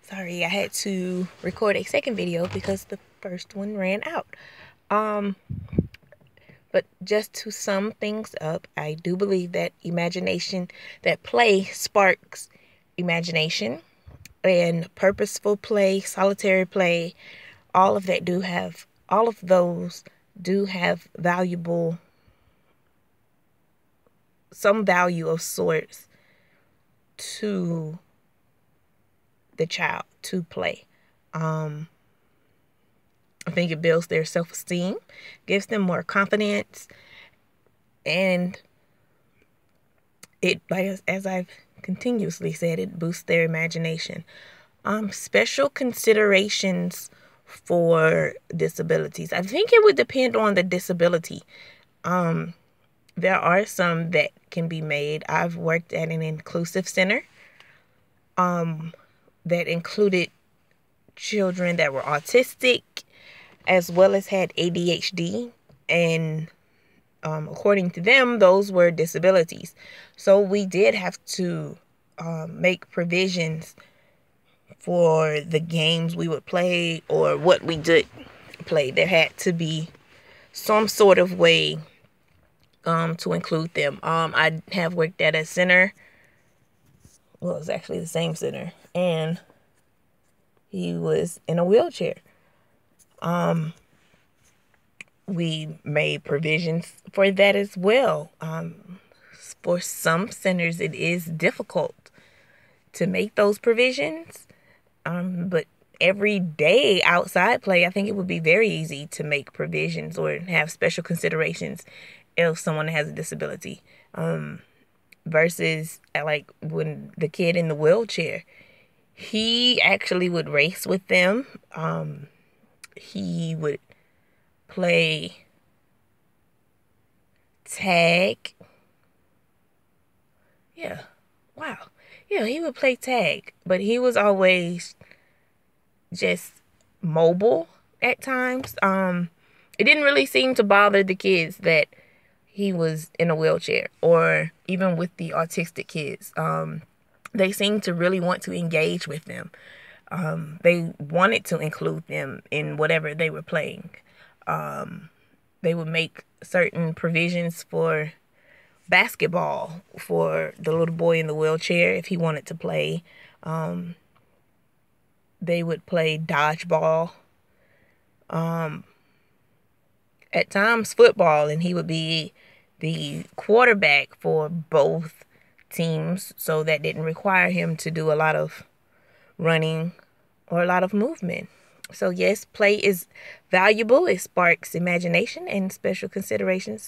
Sorry, I had to record a second video because the first one ran out. But just to sum things up, I do believe that that play sparks imagination, and purposeful play, solitary play, all of those do have some value of sorts to the child to play. I think it builds their self-esteem, gives them more confidence, and it, like as I've continuously said, it boosts their imagination. Special considerations for disabilities. I think it would depend on the disability. There are some that can be made. I've worked at an inclusive center that included children that were autistic as well as had ADHD, and according to them, those were disabilities. So we did have to make provisions for the games we would play or what we did play. There had to be some sort of way to include them. I have worked at a center. Well, it was actually the same center, and he was in a wheelchair. We made provisions for that as well. For some centers, it is difficult to make those provisions. But every day outside play, I think it would be very easy to make provisions or have special considerations if someone has a disability. Versus like when the kid in the wheelchair, he actually would race with them. He would play tag. Yeah. Wow. Yeah, he would play tag, but he was always just mobile at times. It didn't really seem to bother the kids that he was in a wheelchair, or even with the autistic kids. They seemed to really want to engage with them. They wanted to include them in whatever they were playing. They would make certain provisions for basketball for the little boy in the wheelchair if he wanted to play. They would play dodgeball. At times football, and he would be the quarterback for both teams, so that didn't require him to do a lot of running or a lot of movement. So yes, play is valuable. It sparks imagination, and special considerations